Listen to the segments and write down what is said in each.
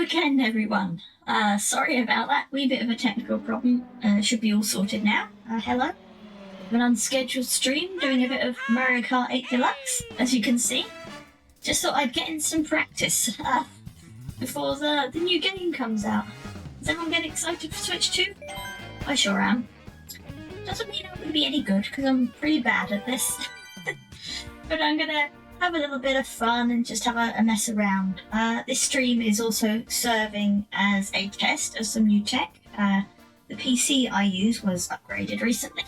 again, everyone. Sorry about that. Wee bit of a technical problem. Should be all sorted now. Hello. An unscheduled stream doing a bit of Mario Kart 8 Deluxe, as you can see. Just thought I'd get in some practice before the new game comes out. Is everyone getting excited for Switch 2? I sure am. Doesn't mean I'm going to be any good, because I'm pretty bad at this. But I'm going to have a little bit of fun and just have a mess around. This stream is also serving as a test of some new tech. The PC I use was upgraded recently.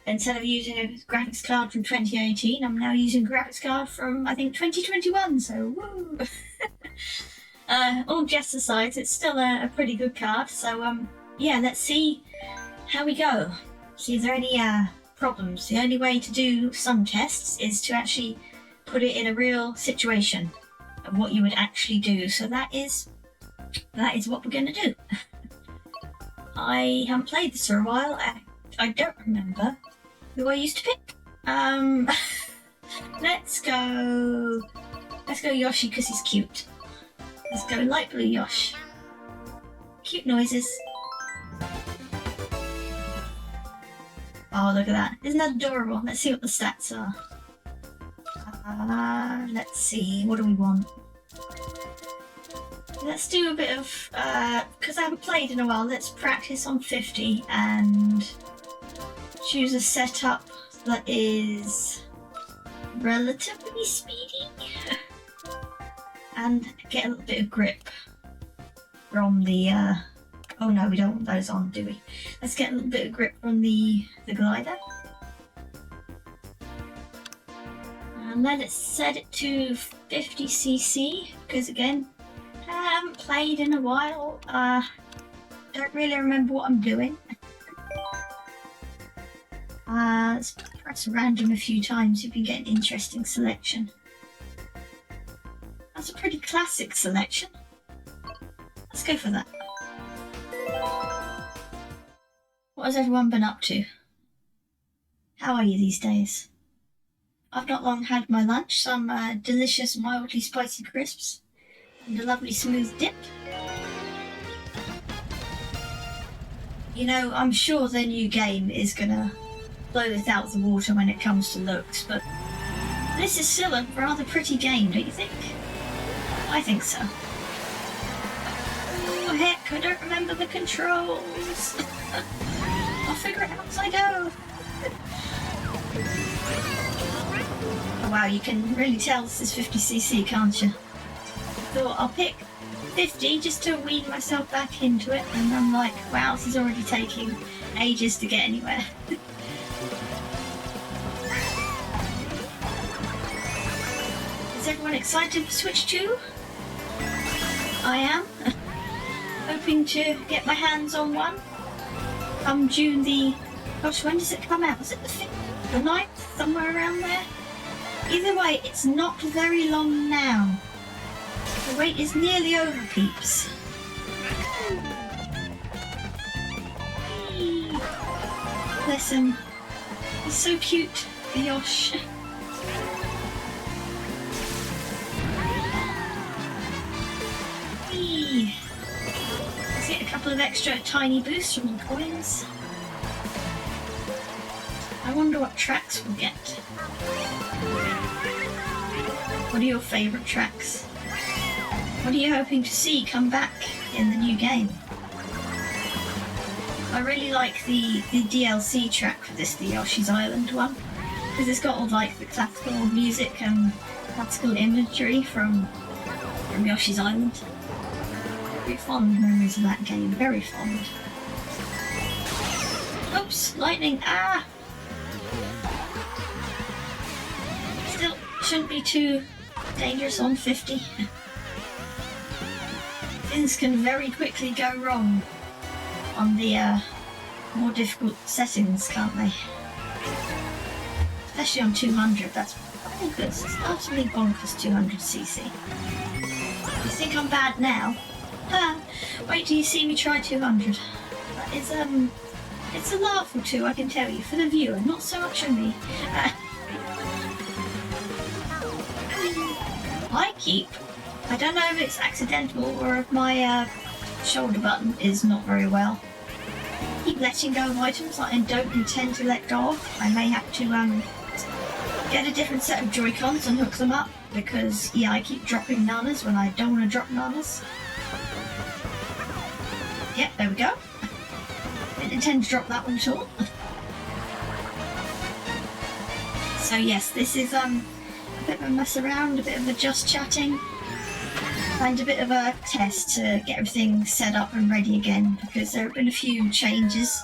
Instead of using a graphics card from 2018, I'm now using a graphics card from, I think, 2021, so woo! All jest aside, it's still a pretty good card, so yeah, let's see how we go. See if there are any problems. The only way to do some tests is to actually put it in a real situation of what you would actually do, so that is what we're going to do. I haven't played this for a while. I don't remember who I used to pick. Let's go Yoshi because he's cute. Let's go light blue Yosh. Cute noises. Oh, look at that. Isn't that adorable? Let's see what the stats are. Let's see. What do we want? Let's do a bit of, because I haven't played in a while, let's practice on 50 and choose a setup that is relatively speedy and get a little bit of grip from the, oh no, we don't want those on, do we? Let's get a little bit of grip from the glider. And then let's set it to 50cc, because again, I haven't played in a while. Don't really remember what I'm doing. Let's press random a few times, you can get an interesting selection. That's a pretty classic selection. Let's go for that. What has everyone been up to? How are you these days? I've not long had my lunch, some delicious mildly spicy crisps and a lovely smooth dip. You know, I'm sure their new game is gonna blow this out of the water when it comes to looks, but this is still a rather pretty game, don't you think? I think so. Oh heck, I don't remember the controls. I'll figure it out as I go. Oh wow, you can really tell this is 50cc, can't you? So I'll pick 50 just to wean myself back into it, and I'm like, wow, this is already taking ages to get anywhere. Is everyone excited for Switch 2? I am. Hoping to get my hands on one. Come June the... Gosh, when does it come out? Is it the 5th? The 9th? Somewhere around there? Either way, it's not very long now. The wait is nearly over, peeps. Bless him. He's so cute, the Yosh. Let's get a couple of extra tiny boosts from the coins. I wonder what tracks we'll get. What are your favourite tracks? What are you hoping to see come back in the new game? I really like the DLC track for this, the Yoshi's Island one, because it's got all like the classical music and classical imagery from Yoshi's Island. Very fond memories of that game, very fond. Oops, lightning, ah! Still, shouldn't be too dangerous on 50. Things can very quickly go wrong on the more difficult settings, can't they? Especially on 200, that's bonkers. It's utterly bonkers, 200cc. You think I'm bad now? Wait till you see me try 200. That is, it's a laugh or two, I can tell you, for the viewer, not so much for me. I keep I don't know if it's accidental or if my shoulder button is not very well. I keep letting go of items that I don't intend to let go of. I may have to get a different set of Joy-Cons and hook them up because, yeah, I keep dropping nanas when I don't want to drop nanas. Yep, there we go. Didn't intend to drop that one at all. So yes, this is a bit of a mess around, a bit of a just chatting, and a bit of a test to get everything set up and ready again because there have been a few changes,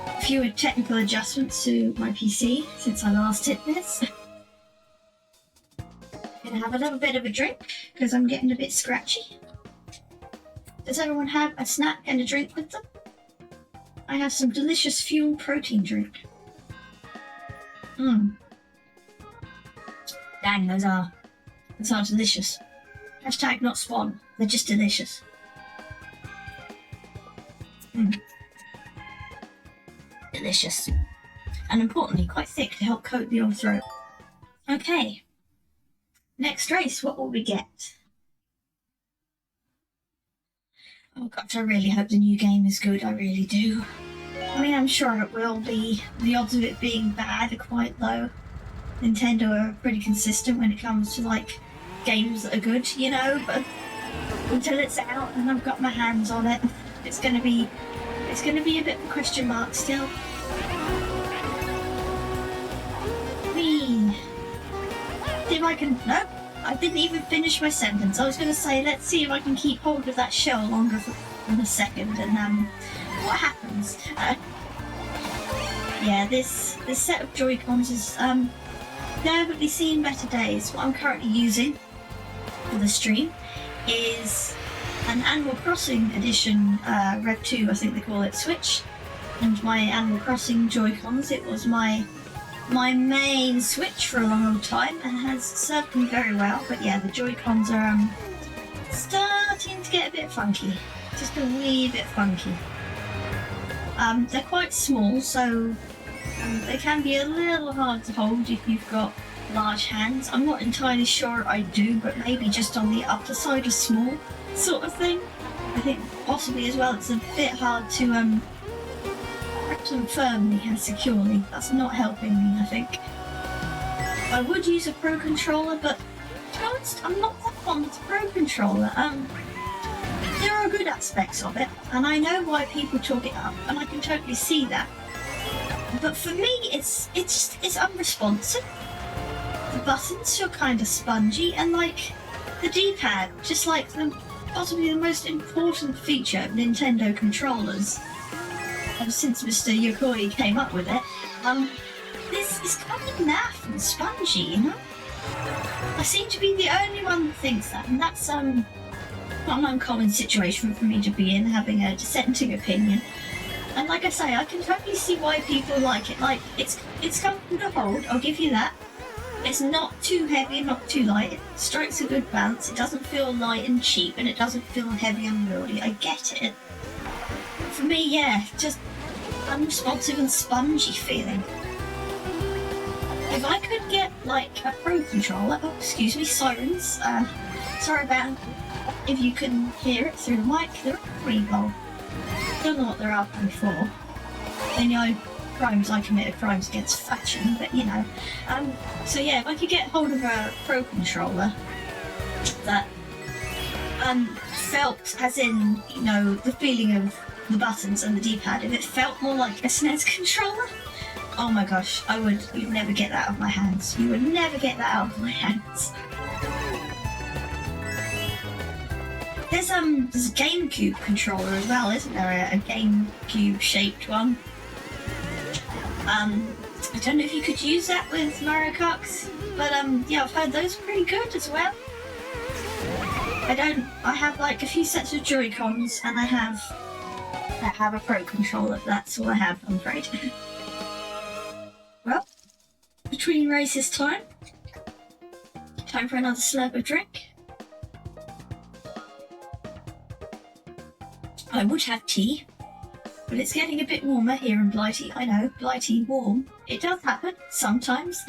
a few technical adjustments to my PC since I last hit this. Gonna have a little bit of a drink because I'm getting a bit scratchy. Does everyone have a snack and a drink with them? I have some delicious Fuel protein drink. Dang, those are delicious. Hashtag not spawn, they're just delicious. Delicious. And importantly, quite thick to help coat the old throat. Okay. Next race, what will we get? Oh gosh, I really hope the new game is good, I really do. I mean, I'm sure it will be. The odds of it being bad are quite low. Nintendo are pretty consistent when it comes to, like, games that are good, you know, but until it's out and I've got my hands on it, it's gonna be a bit of a question mark still. Whee! See if I can... No, I didn't even finish my sentence. I was gonna say, let's see if I can keep hold of that shell longer than a second, and what happens? Yeah, this set of Joy-Cons is definitely seen better days. What I'm currently using for the stream is an Animal Crossing edition Rev 2, I think they call it, Switch, and my Animal Crossing Joy-Cons. It was my main Switch for a long time and has served me very well, but yeah, the Joy-Cons are starting to get a bit funky, just a wee bit funky. They're quite small, so they can be a little hard to hold if you've got large hands. I'm not entirely sure I do, but maybe just on the upper side of small sort of thing. I think possibly as well it's a bit hard to grip them firmly and securely. That's not helping me, I think. I would use a Pro Controller, but to be honest, I'm not that fond of the Pro Controller. There are good aspects of it, and I know why people talk it up, and I can totally see that. But for me, it's unresponsive. The buttons feel kind of spongy, and like the D-pad, just like possibly the most important feature of Nintendo controllers, since Mr. Yokoi came up with it. This is kind of naff and spongy, you know. I seem to be the only one that thinks that, and that's not an uncommon situation for me to be in, having a dissenting opinion. And like I say, I can totally see why people like it. Like, it's comfortable to hold, I'll give you that. It's not too heavy and not too light. It strikes a good balance. It doesn't feel light and cheap, and it doesn't feel heavy and unwieldy. I get it. For me, yeah, just unresponsive and spongy feeling. If I could get, like, a Pro Controller... Oh, excuse me, sirens. Sorry about if you can hear it through the mic. They're pretty low. Don't know what they're up for. They know crimes I committed, crimes against fashion, but you know. So yeah, if I could get hold of a Pro Controller that felt, as in, you know, the feeling of the buttons and the D-pad, if it felt more like a SNES controller, oh my gosh, you'd never get that out of my hands. You would never get that out of my hands. There's a GameCube controller as well, isn't there? A GameCube shaped one. I don't know if you could use that with Mario Kart, but yeah, I've heard those are pretty good as well. I have like a few sets of Joy-Cons, and I have a Pro Controller. That's all I have, I'm afraid. Well, between races time for another slurp of drink. I would have tea, but it's getting a bit warmer here in Blighty. I know, Blighty warm. It does happen, sometimes.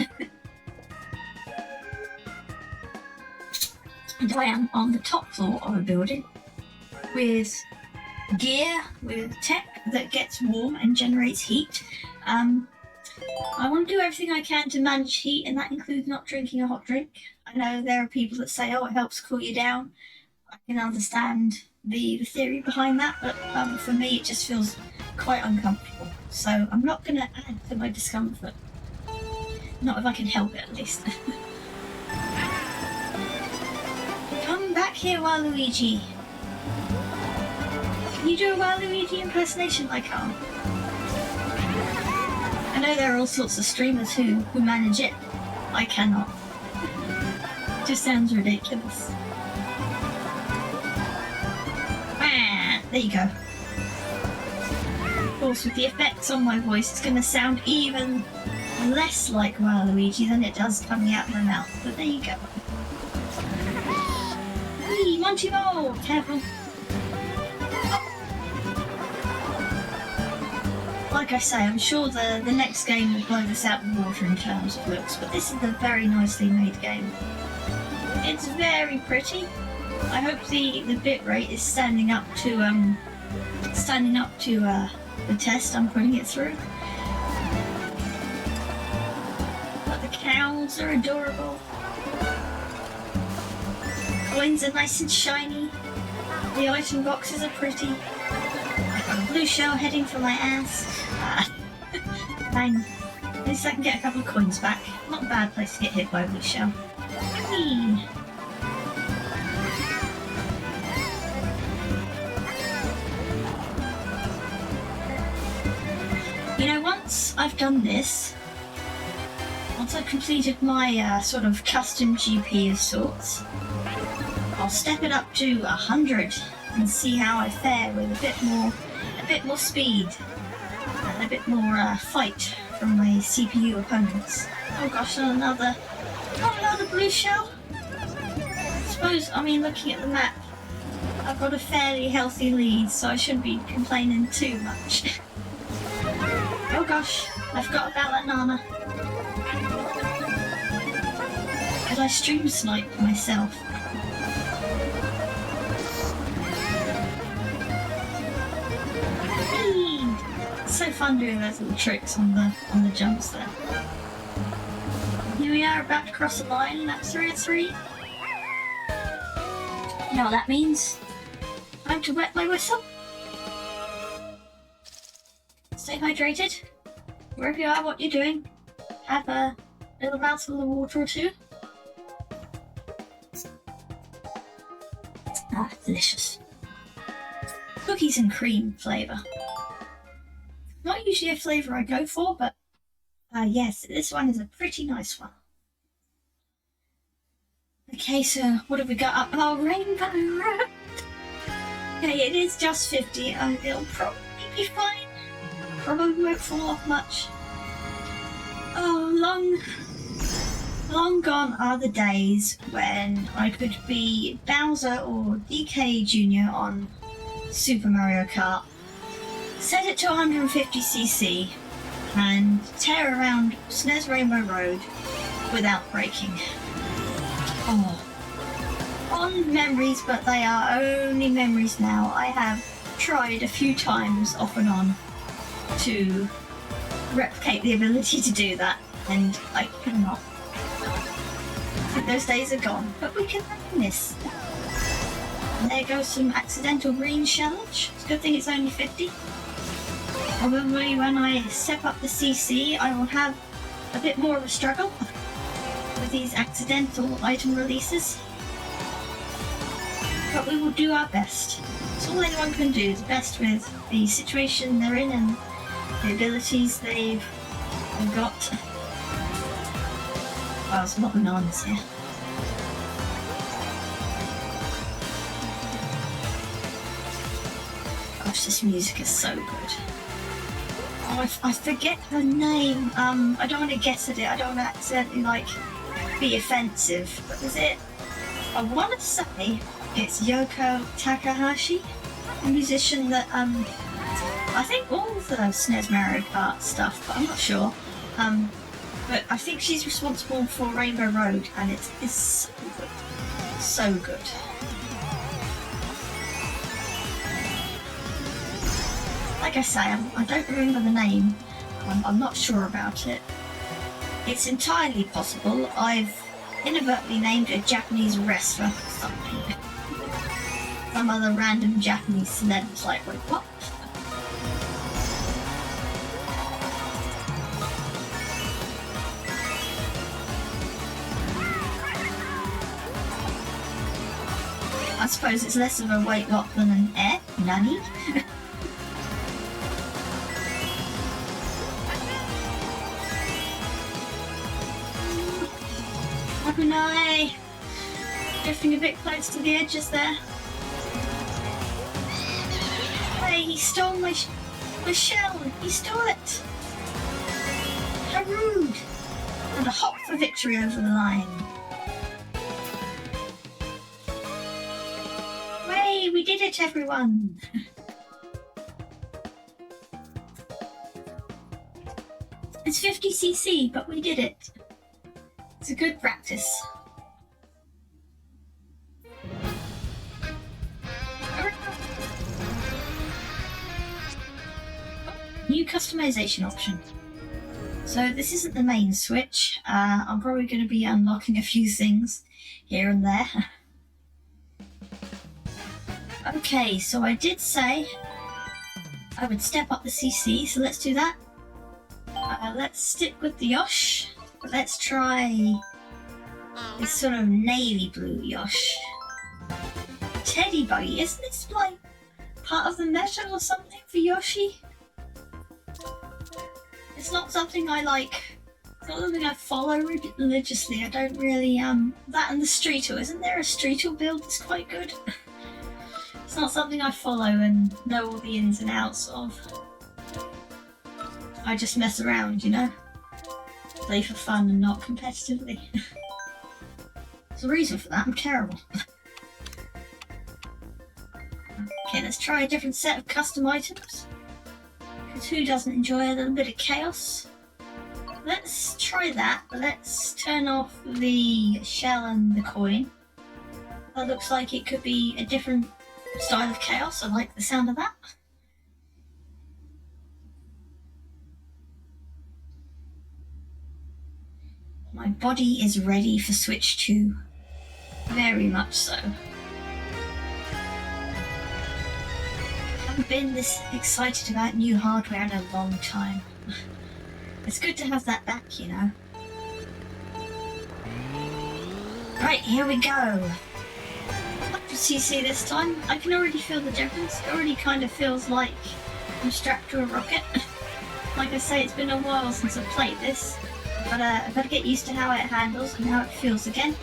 And I am on the top floor of a building with gear, with tech that gets warm and generates heat. I want to do everything I can to manage heat, and that includes not drinking a hot drink. I know there are people that say, oh, it helps cool you down. I can understand the theory behind that, but for me it just feels quite uncomfortable. So I'm not going to add to my discomfort. Not if I can help it, at least. Come back here, Waluigi. Can you do a Waluigi impersonation? I can't. I know there are all sorts of streamers who manage it. I cannot. It just sounds ridiculous. Ah, there you go. Of course, with the effects on my voice, it's going to sound even less like Waluigi than it does coming out of my mouth. But there you go. Whee, Monty Ball! Careful. Like I say, I'm sure the next game will blow this out of the water in terms of looks, but this is a very nicely made game. It's very pretty. I hope the bitrate is standing up to the test I'm putting it through. But the cows are adorable. Coins are nice and shiny. The item boxes are pretty. I've got a blue shell heading for my ass. Fine. At least I can get a couple of coins back. Not a bad place to get hit by a blue shell. Whee! You know, once I've done this, once I've completed my sort of custom GP of sorts, I'll step it up to 100 and see how I fare with a bit more speed and a bit more fight from my CPU opponents. Oh gosh, another blue shell. I mean, looking at the map, I've got a fairly healthy lead, so I shouldn't be complaining too much. Oh gosh, I forgot about that Nana. Did I stream snipe myself? It's so fun doing those little tricks on the jumps there. Here we are, about to cross the line, lap 3 of 3. You know what that means? Time to wet my whistle. Stay hydrated. Wherever you are, what you're doing, have a little mouthful of water or two. Ah, delicious. Cookies and cream flavour. Not usually a flavour I go for, but yes, this one is a pretty nice one. Okay, so what have we got up? Oh, Rainbow Road! Okay, it is just 50. It'll probably be fine. Probably won't fall off much. Oh, long gone are the days when I could be Bowser or DK Jr. on Super Mario Kart, set it to 150cc, and tear around SNES Rainbow Road without braking. Oh, fond memories, but they are only memories now. I have tried a few times off and on to replicate the ability to do that, and I cannot. I think those days are gone, but we can reminisce. And there goes some accidental green shellage. It's a good thing it's only 50. Probably when I step up the CC, I will have a bit more of a struggle with these accidental item releases. But we will do our best. It's all anyone can do, the best with the situation they're in and the abilities they've got. Wow, there's a lot of bananas here. Gosh, this music is so good. Oh, I forget her name. I don't want to guess at it. I don't want to accidentally, be offensive. But is it? I want to say it's Yoko Takahashi, a musician that, I think all of the SNES Mario Kart stuff, but I'm not sure. But I think she's responsible for Rainbow Road, and it's so good. So good. Like I say, I don't remember the name. I'm not sure about it. It's entirely possible I've inadvertently named a Japanese wrestler something. Some other random Japanese celeb was like, wait, what? I suppose it's less of a weight lock than an air nanny. Oh no! Drifting a bit close to the edges there. Hey, he stole my shell! He stole it! How rude! And a hop for victory over the line. Way, we did it, everyone! It's 50cc, but we did it. It's a good practice. New customization option. So this isn't the main switch. I'm probably going to be unlocking a few things here and there. Okay, so I did say I would step up the CC, so let's do that. Let's stick with the Yosh. But let's try this sort of navy blue Yosh. Teddy Buggy, isn't this like part of the meta or something for Yoshi? It's not something I like. It's not something I follow religiously. I don't really that and the Streetle. Isn't there a Streetle build that's quite good? It's not something I follow and know all the ins and outs of. I just mess around, you know? Play for fun and not competitively. There's a reason for that, I'm terrible. Okay, let's try a different set of custom items. Because who doesn't enjoy a little bit of chaos? Let's try that, but let's turn off the shell and the coin. That looks like it could be a different style of chaos. I like the sound of that. My body is ready for Switch 2. Very much so. Haven't been this excited about new hardware in a long time. It's good to have that back, you know. Right, here we go. 100cc this time. I can already feel the difference. It already kind of feels like I'm strapped to a rocket. Like I say, it's been a while since I've played this. But I've got to get used to how it handles and how it feels again.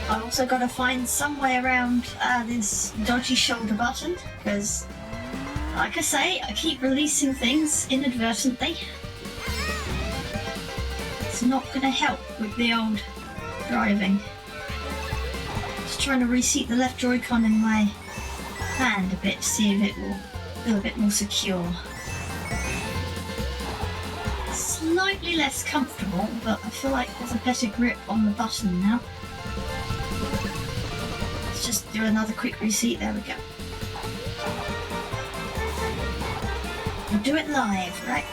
I've also got to find some way around this dodgy shoulder button, because, like I say, I keep releasing things inadvertently. It's not going to help with the old driving. Just trying to reseat the left Joy-Con in my hand a bit to see if it will feel a bit more secure. Slightly less comfortable, but I feel like there's a better grip on the button now. Let's just do another quick reseat. There we go. We'll do it live, right?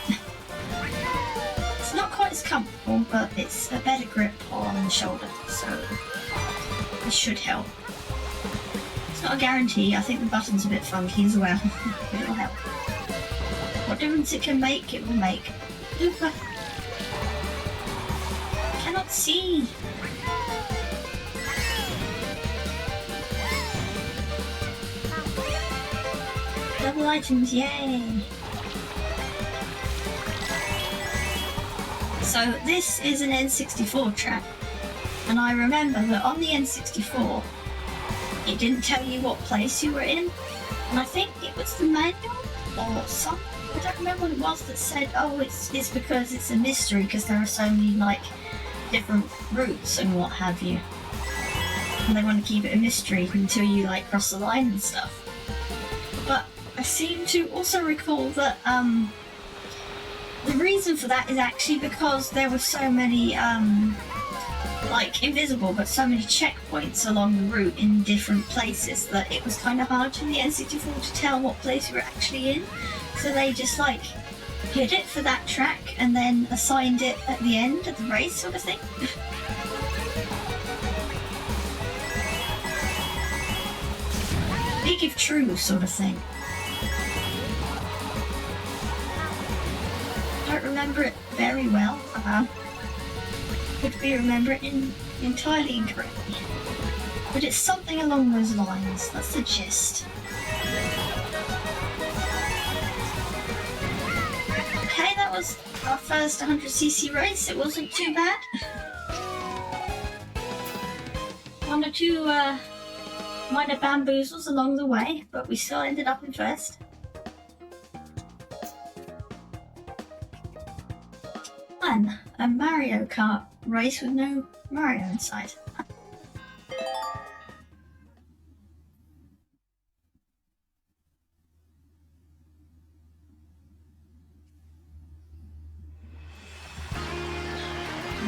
It's not quite as comfortable, but it's a better grip on the shoulder, so this should help. It's not a guarantee. I think the button's a bit funky as well. It'll help. What difference it can make, it will make. Super. Cannot see. Double items, yay! So this is an N64 track, and I remember that on the N64 it didn't tell you what place you were in, and I think it was the manual or something. I don't remember what it was that said, oh, it's because it's a mystery because there are so many, like, different routes and what have you. And they want to keep it a mystery until you, like, cross the line and stuff. But I seem to also recall that the reason for that is actually because there were so many like invisible, but so many checkpoints along the route in different places that it was kind of hard for the N64 to tell what place you were actually in. So they just like hid it for that track and then assigned it at the end of the race, sort of thing. Big if true, sort of thing. Don't remember it very well. Could be remembering entirely incorrectly. But it's something along those lines. That's the gist. Okay, that was our first 100cc race. It wasn't too bad. One or two minor bamboozles along the way, but we still ended up in first. Fun. A Mario Kart race with no Mario inside.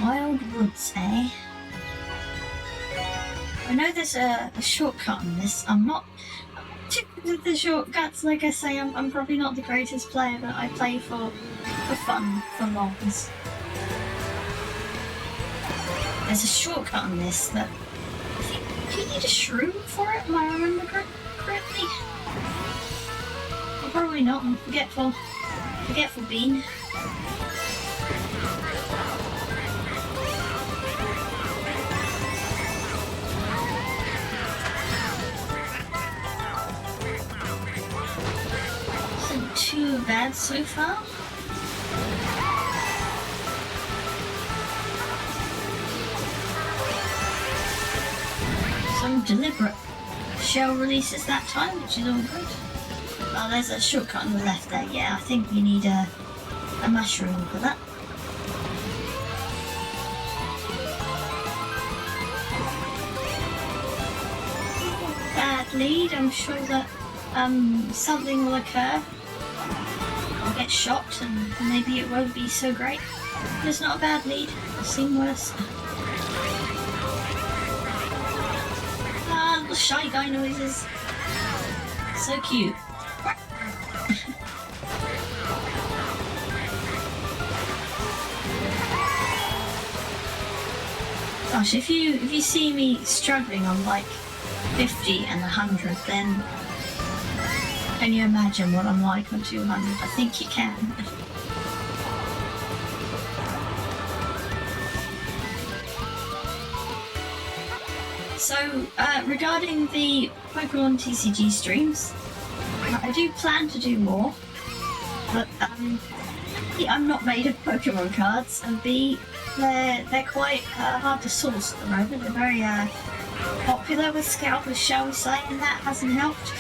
Wild woods, eh? I know there's a shortcut on this. I'm not too good at the shortcuts. Like I say, I'm probably not the greatest player, but I play for fun, for lols. There's a shortcut on this that I think you need a shroom for it. Am I remember correctly? Well, probably not. I'm forgetful bean. Isn't too bad so far. Some deliberate shell releases that time, which is all good. Oh, there's a shortcut on the left there. Yeah, I think you need a mushroom for that. Bad lead. I'm sure that something will occur. I'll get shot and maybe it won't be so great. But it's not a bad lead. I've seen worse. The Shy Guy noises. So cute. Gosh, if you see me struggling on like 50 and 100, then can you imagine what I'm like on 200? I think you can. So, regarding the Pokemon TCG streams, I do plan to do more, but I'm not made of Pokemon cards, and B, they're quite hard to source at the moment. They're very popular with scalpers, shall we say, and that hasn't helped.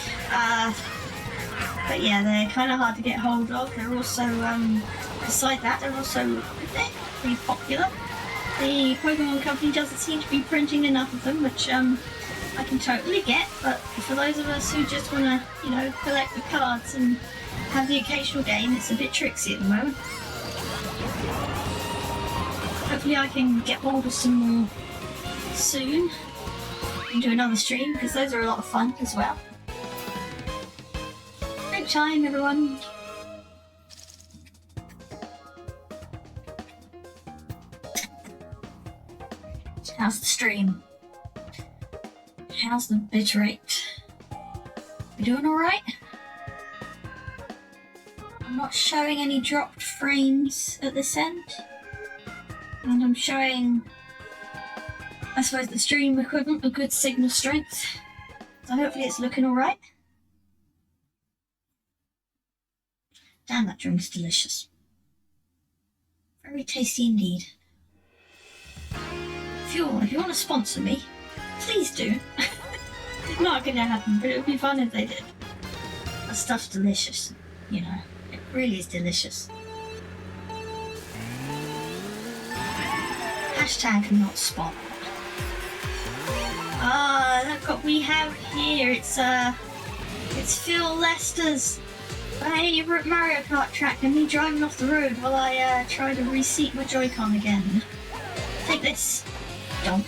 But yeah, they're kind of hard to get hold of. They're also, beside that, they're also pretty popular. The Pokemon company doesn't seem to be printing enough of them, which I can totally get, but for those of us who just want to, you know, collect the cards and have the occasional game, it's a bit tricksy at the moment. Hopefully I can get hold of some more soon and do another stream, because those are a lot of fun as well. Great time, everyone! How's the stream? How's the bitrate? We doing alright? I'm not showing any dropped frames at this end. And I'm showing, I suppose, the stream equivalent of good signal strength. So hopefully it's looking alright. Damn, that drink's delicious. Very tasty indeed. If you want to sponsor me, please do. It's not going to happen, but it would be fun if they did. That stuff's delicious, you know. It really is delicious. Hashtag not spot. Look what we have here. It's Phil Lester's favourite Mario Kart track and me driving off the road while I try to reseat my Joy-Con again. Take this. Donk.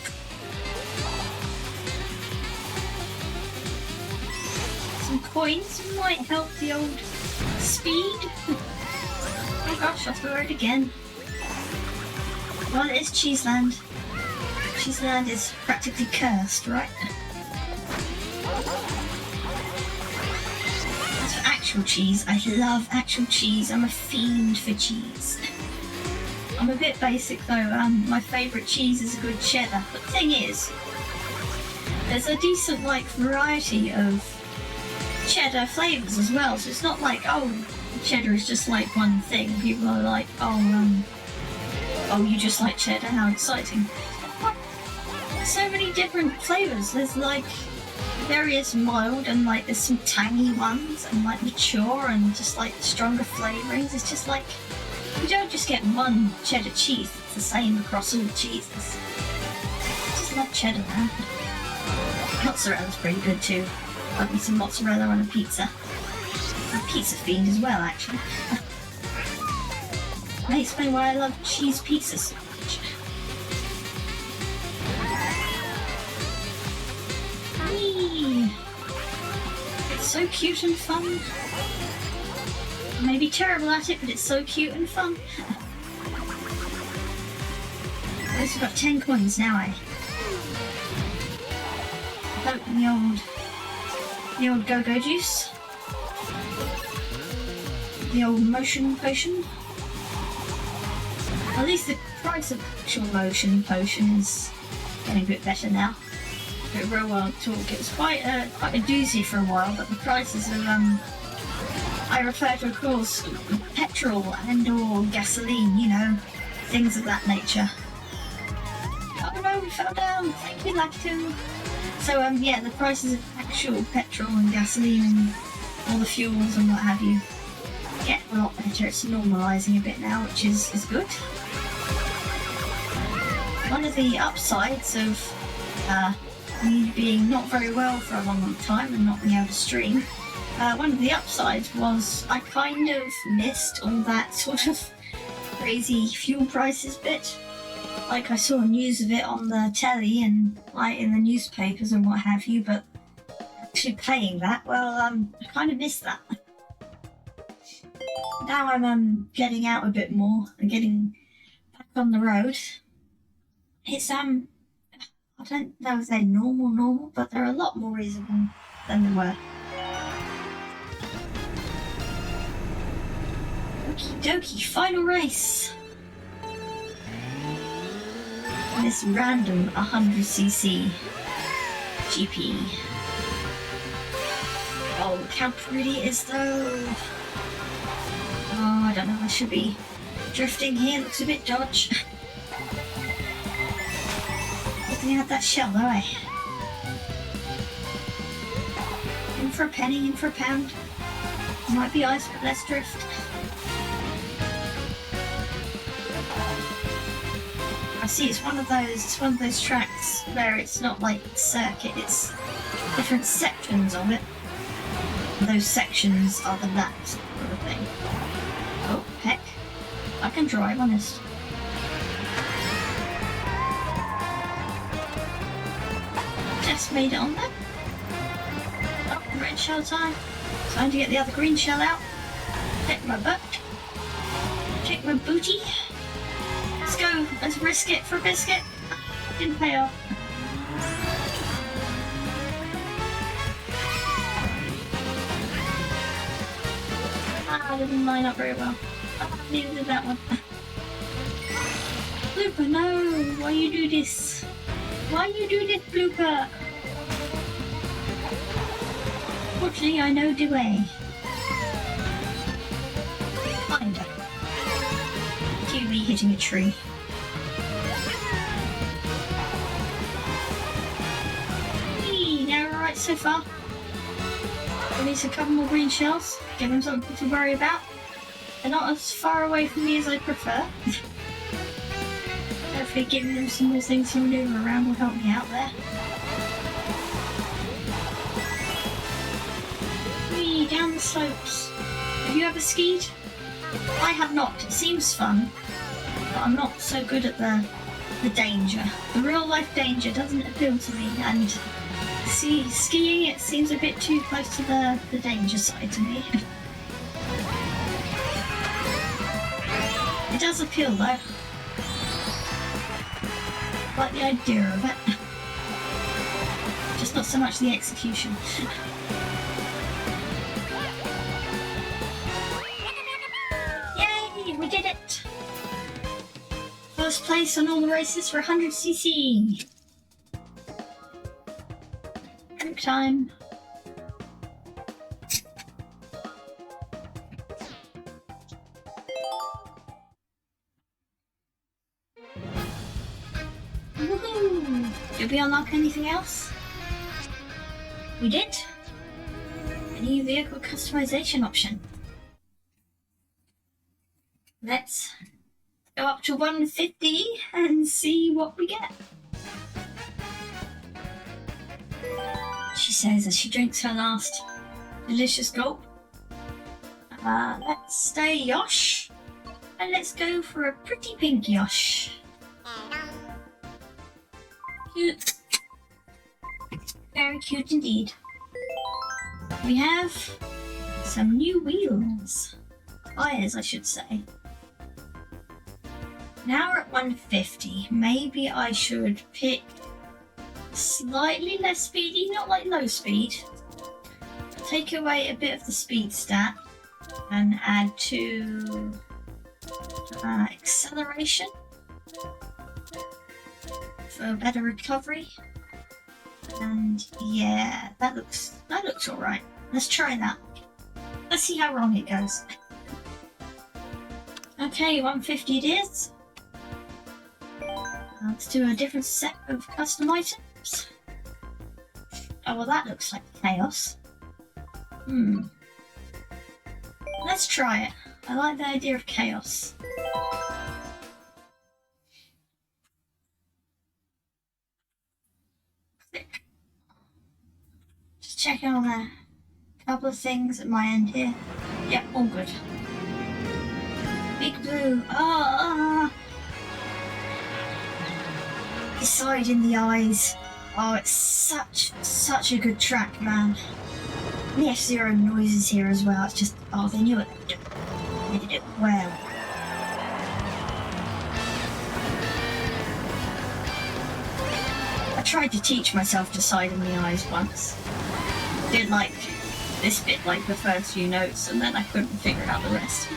Some coins might help the old speed. Oh gosh, off the road again. Well, it is Cheeseland. Cheeseland is practically cursed, right? As for actual cheese, I love actual cheese. I'm a fiend for cheese. I'm a bit basic though. My favourite cheese is a good cheddar. But the thing is, there's a decent variety of cheddar flavours as well. So it's not like, oh, cheddar is just like one thing. People are like, oh, you just like cheddar, how exciting. There's so many different flavours. There's various mild and there's some tangy ones and mature and just stronger flavourings. It's just you don't just get one cheddar cheese. It's the same across all cheeses. I just love cheddar, man. Mozzarella's pretty good too. Love me some mozzarella on a pizza. I'm a pizza fiend as well, actually. May explain why I love cheese pizza so much. Whee! It's so cute and fun. I may be terrible at it, but it's so cute and fun. At least we've got 10 coins now, eh? Open the old go-go juice. The old motion potion. At least the price of actual motion potion is getting a bit better now. A bit of real world talk. It was quite a doozy for a while, but the prices of I refer to, of course, petrol and or gasoline, things of that nature. Oh no, we fell down. Thank you, Lacto. So yeah, the prices of actual petrol and gasoline and all the fuels and what have you get a lot better. It's normalising a bit now, which is good. One of the upsides of me being not very well for a long time and not being able to stream, one of the upsides was I kind of missed all that sort of crazy fuel prices bit. I saw news of it on the telly and in the newspapers and what have you, but actually paying that, well, I kind of missed that. Now I'm getting out a bit more and getting back on the road. It's I don't know if they're normal, but they're a lot more reasonable than they were. Okie dokie, final race. This random 100cc GP. Oh, look how pretty it is though. Oh, I don't know, I should be drifting here, looks a bit dodge. Looking at that shell though, eh? In for a penny, in for a pound. Might be ice, but let's drift. I see it's one of those tracks where it's not like circuit, it's different sections of it. And those sections are the laps sort of thing. Oh, heck. I can drive, honest. Just made it on there. Oh, red shell time. Time to get the other green shell out. Check my butt. Check my booty. Let's go. Let's risk it for a biscuit. Didn't pay off. I didn't line up very well. Neither did that one. Blooper, no! Why you do this? Why you do this, Blooper? Fortunately, I know the way. Kinda. QB hitting a tree. Whee! Now we're right so far. At least a couple more green shells. Give them something to worry about. They're not as far away from me as I prefer. Hopefully giving them some more things to maneuver around will help me out there. Whee! Down the slopes. Have you ever skied? I have not. It seems fun, but I'm not so good at the the danger. The real life danger doesn't appeal to me, and skiing, it seems a bit too close to the danger side to me. It does appeal though. Like the idea of it. Just not so much the execution. Yay! We did it! First place on all the races for 100cc. Drink time. Woohoo! Did we unlock anything else? We did. A new vehicle customization option. Let's go up to 150 and see what we get. She says as she drinks her last delicious gulp. Let's stay Yosh. And let's go for a pretty pink Yosh. Cute. Very cute indeed. We have some new wheels. Tires, I should say. Now we're at 150. Maybe I should pick slightly less speedy, not like low speed. Take away a bit of the speed stat and add to acceleration for better recovery. And yeah, that looks alright. Let's try that. Let's see how wrong it goes. Okay, 150 it is. Let's do a different set of custom items. Oh, well that looks like chaos. Let's try it. I like the idea of chaos. Just checking on a couple of things at my end here. Yep, all good. Big blue. The side in the eyes. Oh, it's such a good track, man. The F-Zero noises here as well. It's just, oh, they knew it. They did it well. I tried to teach myself to side in the eyes once. Did like this bit, like the first few notes, and then I couldn't figure out the rest.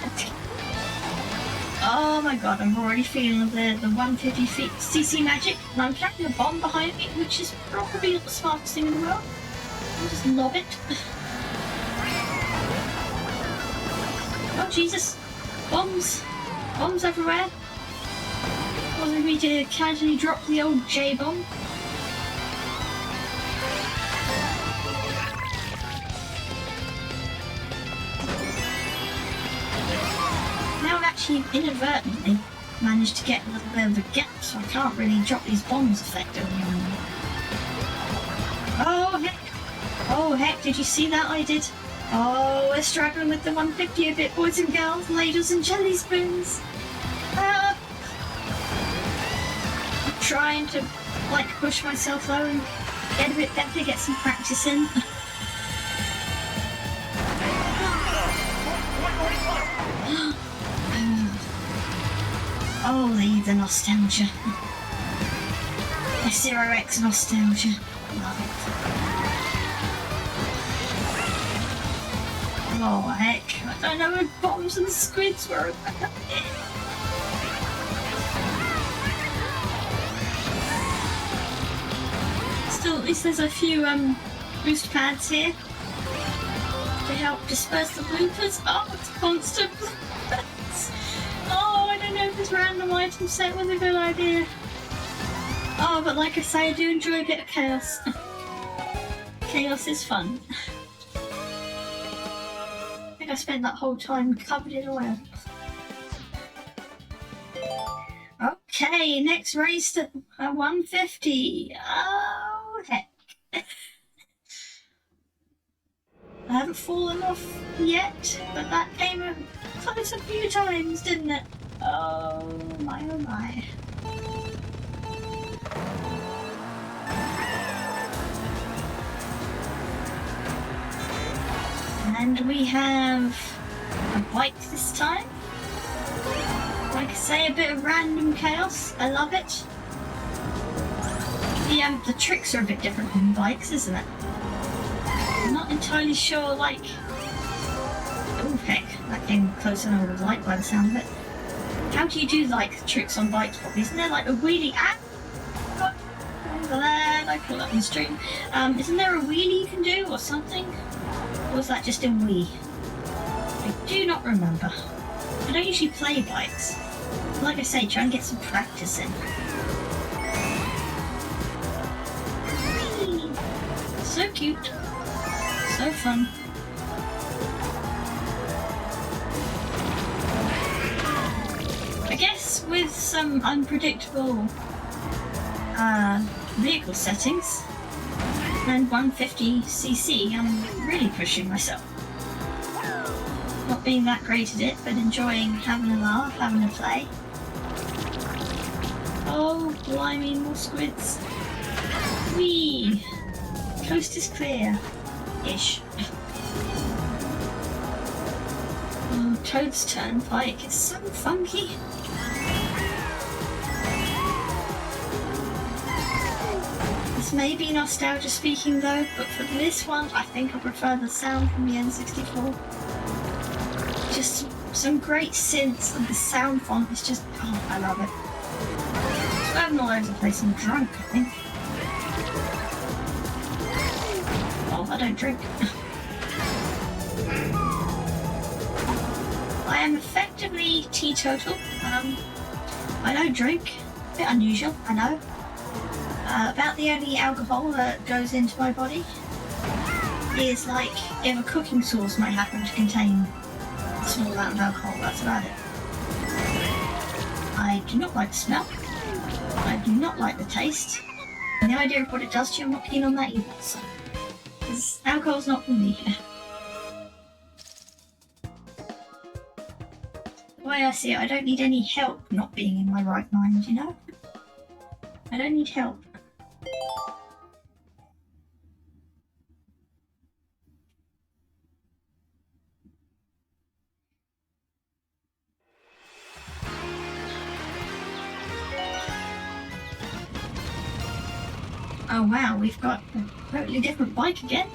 Oh my god, I'm already feeling the 150cc magic, and I'm carrying a bomb behind me, which is probably not the smartest thing in the world. I'll just lob it. Oh Jesus, bombs! Bombs everywhere. Causing me to casually drop the old J-bomb. Now I've actually inadvertently managed to get a little bit of a gap, so I can't really drop these bombs effectively on them. Oh heck! Oh heck, did you see that? I did. Oh, we're struggling with the 150 a bit, boys and girls, ladles and jelly spoons. I'm trying to, like, push myself though and get a bit better, get some practice in. Oh, the nostalgia. F-Zero X nostalgia. Love it. Oh heck, I don't know where bombs and squids were. Still, at least there's a few boost pads here to help disperse the bloopers. Oh, it's constant bloopers. Oh, I don't know if this random item set was a good idea. Oh, but like I say, I do enjoy a bit of chaos. Chaos is fun. I spent that whole time covered in oil. Okay, next race to 150. Oh heck. I haven't fallen off yet, but that came close a few times, didn't it? Oh my oh my. And we have a bike this time. Like I say, a bit of random chaos. I love it. The tricks are a bit different from bikes, isn't it? I'm not entirely sure, like... Oh heck, that came closer than I would have liked by the sound of it. How do you do, like, tricks on bikes? Isn't there, like, a wheelie... I'm glad I caught that on stream. Isn't there a wheelie you can do, or something? Or was that just in Wii? I do not remember. I don't usually play bikes. Like I say, try and get some practice in. Whee! So cute. So fun. I guess with some unpredictable vehicle settings and 150cc, I'm really pushing myself. Not being that great at it, but enjoying having a laugh, having a play. Oh, blimey, more squids. Whee! Coast is clear. Ish. Oh, Toad's Turnpike. It's so funky. This may be nostalgia speaking though, but for this one, I think I prefer the sound from the N64. Just some great synths, and the sound font is just, oh, I love it. So I'm all over the place and drunk, I think. Oh, I don't drink. I am effectively teetotal. I don't drink. A bit unusual, I know. About the only alcohol that goes into my body is like if a cooking sauce might happen to contain a small amount of alcohol, that's about it. I do not like the smell. I do not like the taste. And the idea of what it does to you, I'm not keen on that either. So, because alcohol's not for me. The way I see it, I don't need any help not being in my right mind, you know? I don't need help. Oh wow, we've got a totally different bike again.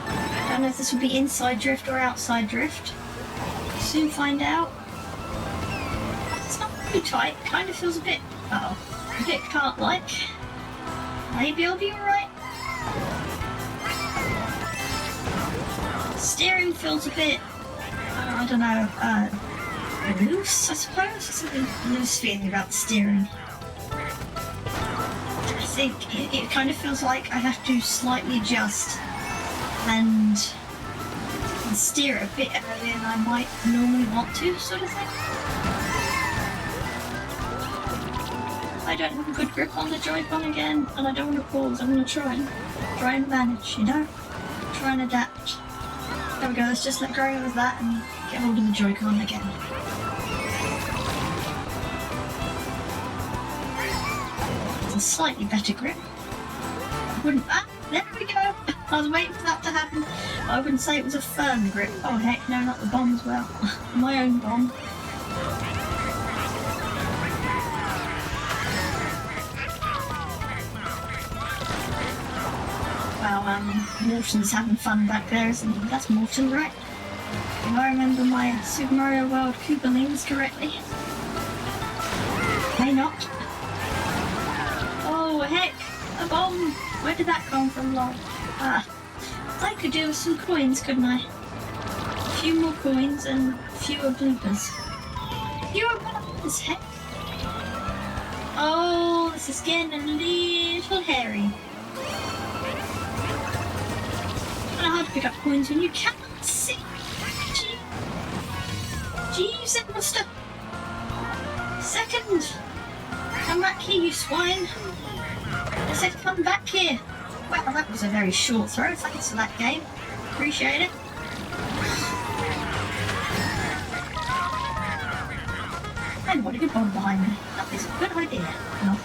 I don't know if this will be inside drift or outside drift. Soon find out. It's not too tight, kind of feels a bit, a bit kart-like. Maybe I'll be alright. Steering feels a bit, I don't know, loose I suppose? There's something loose feeling about the steering. I think it kind of feels like I have to slightly adjust and steer a bit earlier than I might normally want to, sort of thing. I don't have a good grip on the Joy-Con again, and I don't want to pause. I'm going to try and manage, you know? Try and adapt. There we go, let's just let go of that and get hold of the Joy-Con again. A slightly better grip. There we go. I was waiting for that to happen. I wouldn't say it was a firm grip. Oh heck, no, not the bomb as well. My own bomb. Wow, Morton's having fun back there, isn't he? That's Morton, right? If I remember my Super Mario World Koopalings correctly. May not. Oh heck, a bomb! Where did that come from, lol? I could do with some coins, couldn't I? A few more coins and fewer bloopers. Fewer bloopers, heck! Oh, this is getting a little hairy. Kind of hard to pick up coins when you cannot see. Jeeves, it must have... Second! Come back here, you swine! I said come back here! Well, that was a very short throw. Thanks for that game. Appreciate it. And what a good bomb behind me. That is a good idea. No.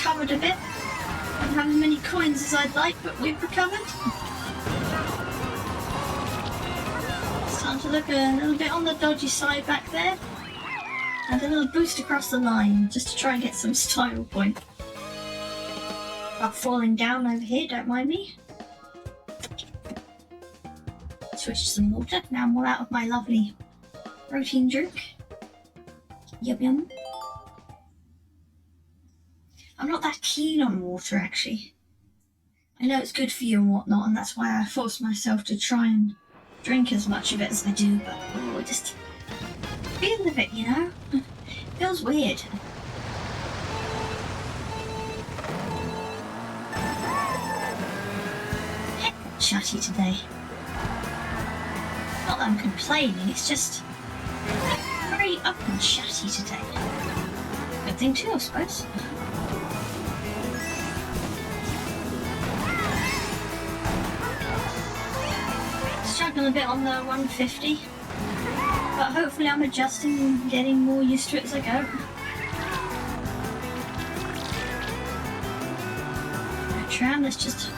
recovered a bit. Don't have as many coins as I'd like, but we've recovered. It's time to look a little bit on the dodgy side back there. And a little boost across the line, just to try and get some style point. About falling down over here, don't mind me. Switch to some water. Now I'm all out of my lovely protein drink. Yum yum. I'm not that keen on water actually. I know it's good for you and whatnot, and that's why I force myself to try and drink as much of it as I do, but oh, just feel of it, you know? It feels weird. Heck, chatty today. Not that I'm complaining, it's just very up and chatty today. Good thing too, I suppose. Struggling a bit on the 150, but hopefully I'm adjusting and getting more used to it as I go. Right, tram, let's just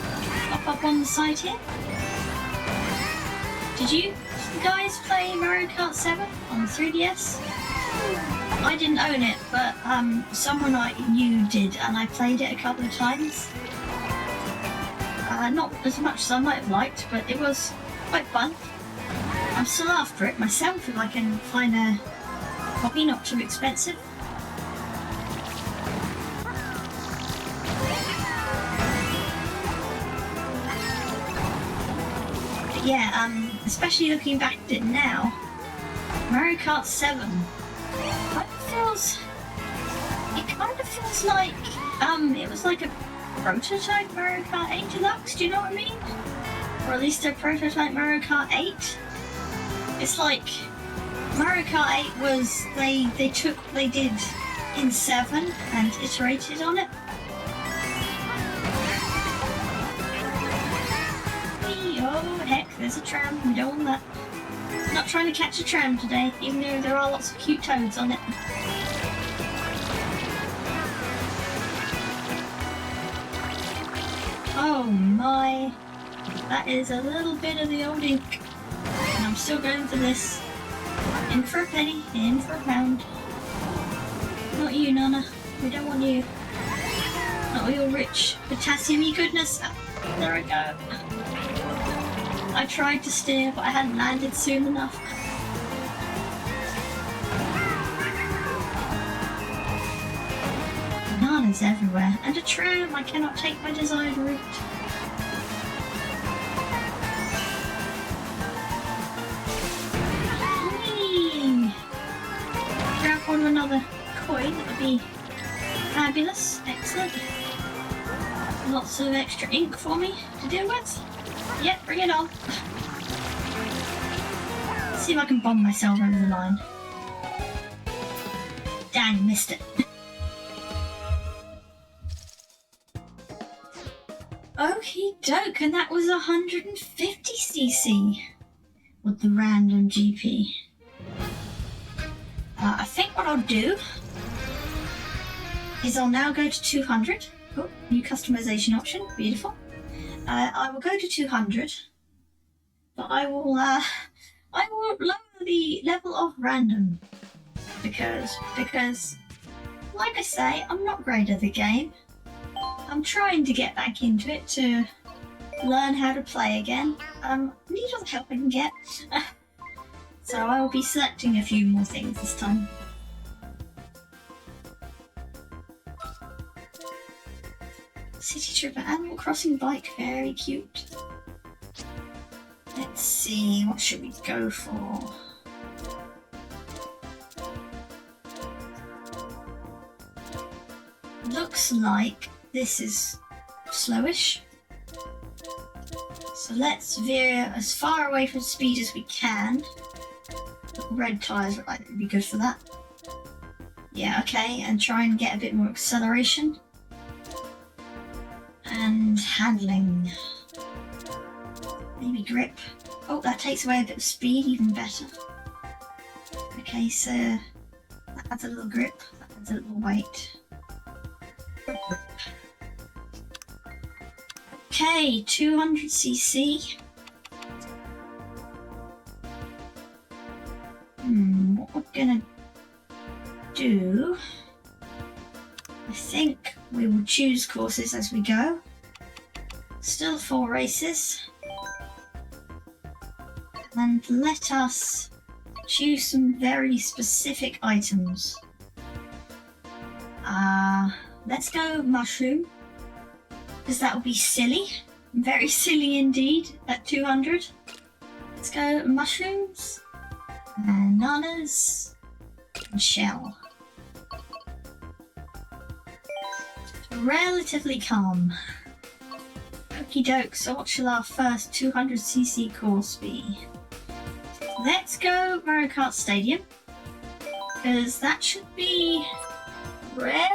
pop up on the side here. Did you guys play Mario Kart 7 on 3DS? I didn't own it, but someone I knew did, and I played it a couple of times. Not as much as I might have liked, but it was quite fun. I'm still after it myself if I can find a copy not too expensive. But yeah, especially looking back at it now, Mario Kart 7 kind of feels like it was like a prototype Mario Kart 8 Deluxe, do you know what I mean? Or at least a prototype Mario Kart 8. It's like Mario Kart 8 was they took what they did in 7 and iterated on it. Oh heck, there's a tram, we don't want that. Not trying to catch a tram today, even though there are lots of cute toads on it. Oh my, that is a little bit of the old ink. And I'm still going for this. In for a penny, in for a pound. Not you, Nana. We don't want you. Not all your rich potassium-y goodness. There we go. I tried to steer, but I hadn't landed soon enough. Bananas everywhere, and a tram. I cannot take my desired route. Grab one of another coin, that would be fabulous. Excellent. Lots of extra ink for me to deal with. Yep, bring it on. Let's see if I can bomb myself over the line. Dang, missed it. Okie doke, and that was 150cc with the random GP. I think what I'll do is I'll now go to 200. Oh, new customization option, beautiful. I will go to 200, but I will lower the level of random because, like I say, I'm not great at the game. I'm trying to get back into it to learn how to play again. I need all the help I can get. So I will be selecting a few more things this time. City Tripper Animal Crossing bike, very cute. Let's see, what should we go for? Looks like this is slowish. So let's veer as far away from speed as we can. Red tyres look like they'd be good for that. Yeah, okay, and try and get a bit more acceleration. And handling. Maybe grip. Oh, that takes away a bit of speed, even better. Okay, so that adds a little grip, that adds a little weight. Okay, 200cc. What we're gonna do, I think we will choose courses as we go. Still 4 races. And let us choose some very specific items. Let's go mushroom, because that would be silly. Very silly indeed at 200. Let's go mushrooms, bananas, and shell. Relatively calm. Okie doke, so what shall our first 200cc course be? Let's go Mario Kart Stadium, because that should be relatively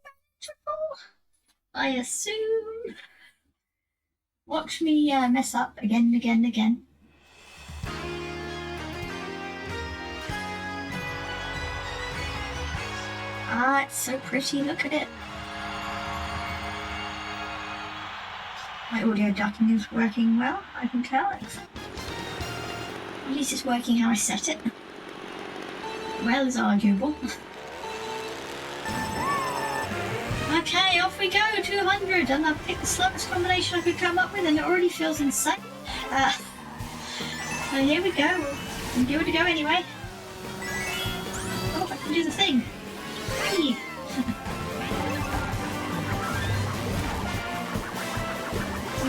manageable, I assume. Watch me mess up again and again and again. Ah, it's so pretty, look at it. My audio ducking is working well, I can tell. At least it's working how I set it. Well is arguable. Okay, off we go, 200, and I've picked the slowest combination I could come up with, and it already feels insane. So here we go, we'll give it a go anyway. Oh, I can do the thing. Hey.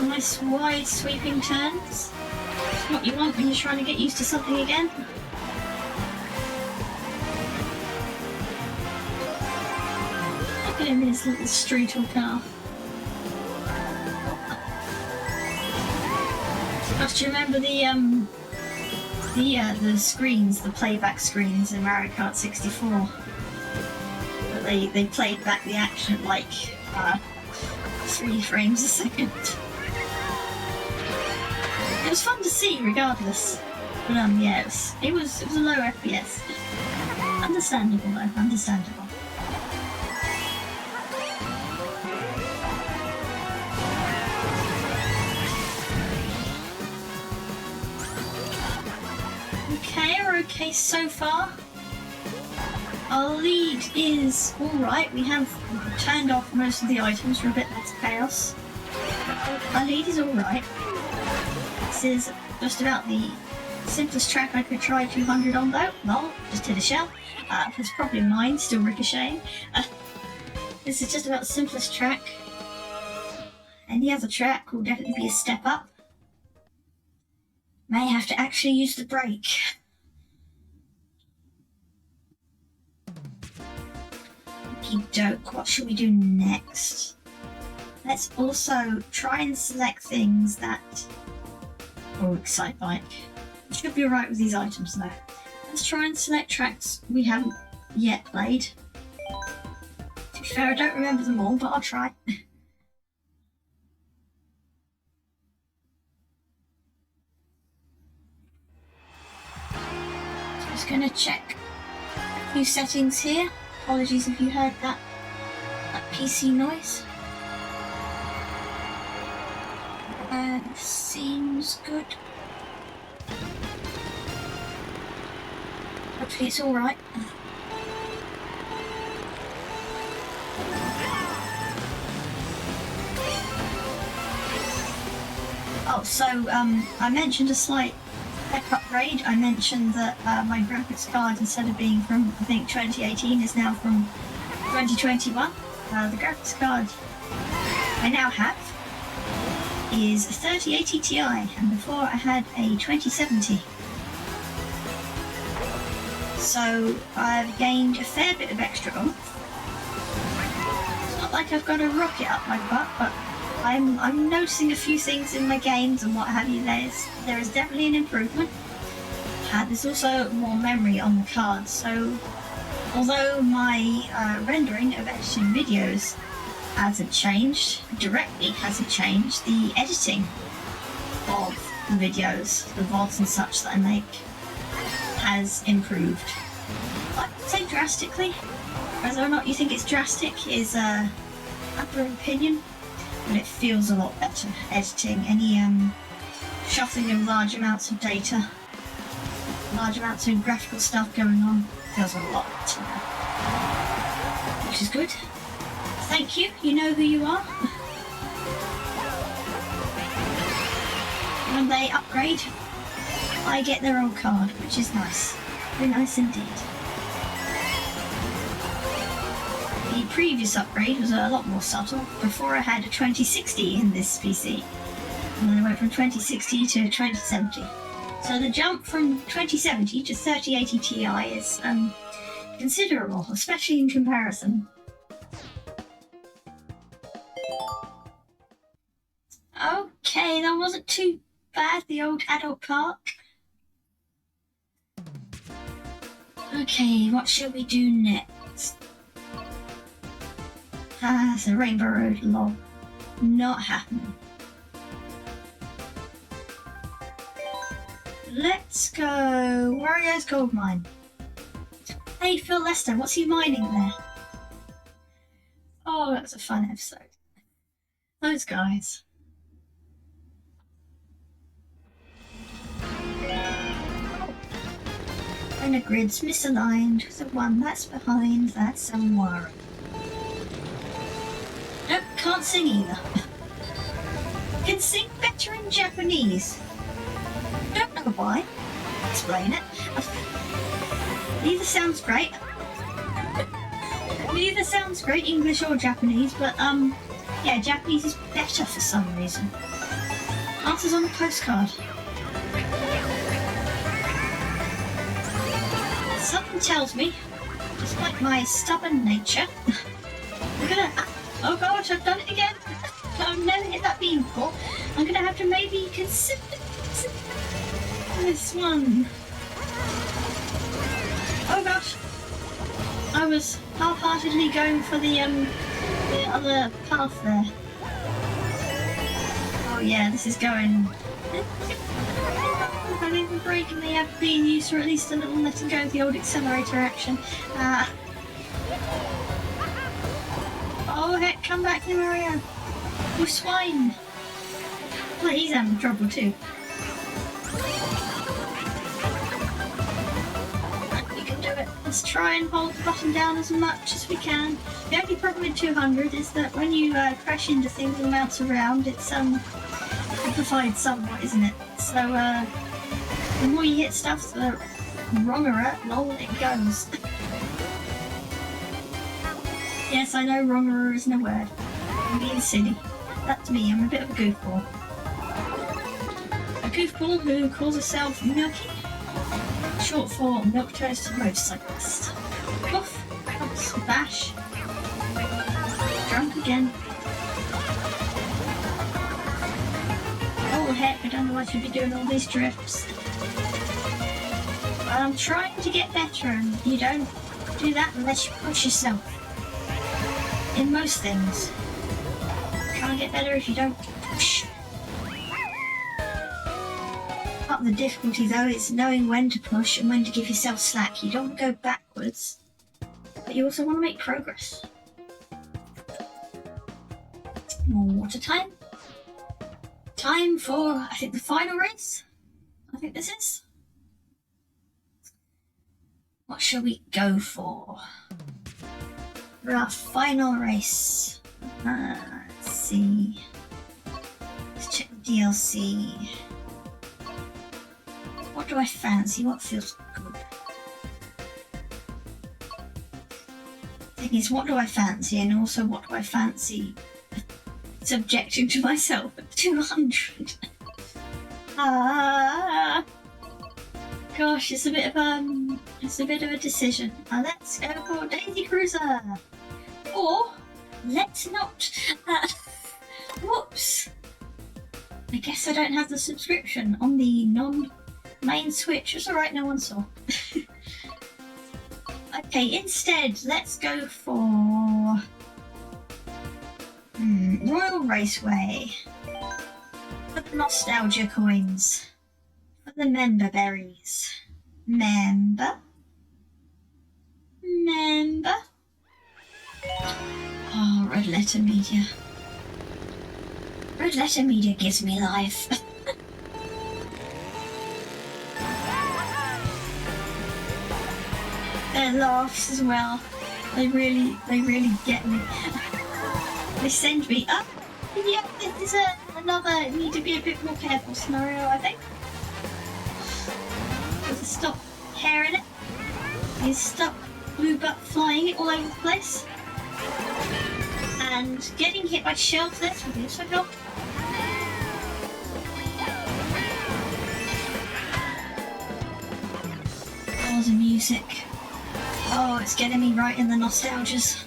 Nice wide sweeping turns. It's what you want when you're trying to get used to something again. Look at him in his little streetle car. Must you remember the screens, the playback screens in Mario Kart 64? They played back the action at like 3 frames a second. It was fun to see, regardless. But yeah, it was a low FPS. Understandable though, understandable. Okay, we're okay so far. Our lead is alright. We have turned off most of the items for a bit less chaos. Our lead is alright. This is just about the simplest track I could try 200 on though. Lol, just hit a shell. That's probably mine, still ricocheting. This is just about the simplest track. Any other track will definitely be a step up. May have to actually use the brake. Okie doke, what should we do next? Let's also try and select things that... Oh, Excite Bike. We should be alright with these items though. Let's try and select tracks we haven't yet played. To be fair, I don't remember them all, but I'll try. Just gonna check a few settings here. Apologies if you heard that PC noise. Seems good. Hopefully it's alright. Oh, so I mentioned a slight tech upgrade. I mentioned that my graphics card, instead of being from I think 2018, is now from 2021. The graphics card I now have is a 3080 Ti, and before I had a 2070. So I've gained a fair bit of extra oomph. It's not like I've got a rocket up my butt, but I'm noticing a few things in my games and what have you. There is definitely an improvement. There's also more memory on the card, so although my rendering of editing videos hasn't changed, directly hasn't changed, the editing of the videos, the VODs and such that I make, has improved. I would say drastically. Whether or not you think it's drastic is unpopular opinion, but it feels a lot better editing any shuffling of large amounts of data, large amounts of graphical stuff going on. Feels a lot better now, which is good. Thank you. You know who you are. When they upgrade, I get their old card, which is nice. Very nice indeed. The previous upgrade was a lot more subtle. Before I had a 2060 in this PC, and then I went from 2060 to 2070. So the jump from 2070 to 3080 Ti is considerable, especially in comparison. Okay, that wasn't too bad, the old adult park. Okay, what shall we do next? It's a Rainbow Road, lol. Not happening. Let's go Wario's Gold Mine. Hey, Phil Lester, what's he mining there? Oh, that was a fun episode. Those guys. And the grid's misaligned. The one that's behind, that's Wario. Nope, can't sing either. Can sing better in Japanese. Don't know why. Explain it. Neither sounds great. Neither sounds great, English or Japanese, but yeah, Japanese is better for some reason. Answers on the postcard. Something tells me, despite my stubborn nature, I'm gonna. Oh gosh, I've done it again. I've never hit that beam before. I'm gonna have to maybe consider this one. Oh gosh, I was half-heartedly going for the other path there. Oh yeah, this is going. Having a break and they have been used for at least a little letting go of the old accelerator action. Oh heck, come back here, Mario! You swine! Well, he's having trouble too. You can do it. Let's try and hold the button down as much as we can. The only problem with 200 is that when you crash into things and bounce around, it's amplified somewhat, isn't it? So the more you hit stuff, the wronger lol it goes. Yes, I know wronger isn't a word. I'm being silly. That's me, I'm a bit of a goofball. A goofball who calls herself Milky, short for Milk Toast Motorcyclist. Woof, oops, bash. Drunk again. Oh heck, I don't know why I should be doing all these drifts. But I'm trying to get better, and you don't do that unless you push yourself. In most things. Can't get better if you don't push. Part of the difficulty though is knowing when to push and when to give yourself slack. You don't want to go backwards, but you also want to make progress. More water time. Time for, I think, the final race. I think this is. What shall we go for? For our final race. Let's see. Let's check the DLC. What do I fancy? What feels good? Thing is, what do I fancy, and also what do I fancy subjecting to myself at 200? Gosh, it's a bit of a decision. Let's go for Daisy Cruiser, or let's not. Whoops. I guess I don't have the subscription on the non-main Switch. It's alright, no one saw. Okay, instead, let's go for Royal Raceway. For the nostalgia coins. For the member berries. Member. Oh, Red letter media. Red letter media gives me life. Their laughs as well. They really get me. They send me up. Yeah, this is another need to be a bit more careful scenario, I think. There's a stop hair in it. He's stuck blue butt flying all over the place. And getting hit by shells, this would also help. Oh, the music. Oh, it's getting me right in the nostalgias.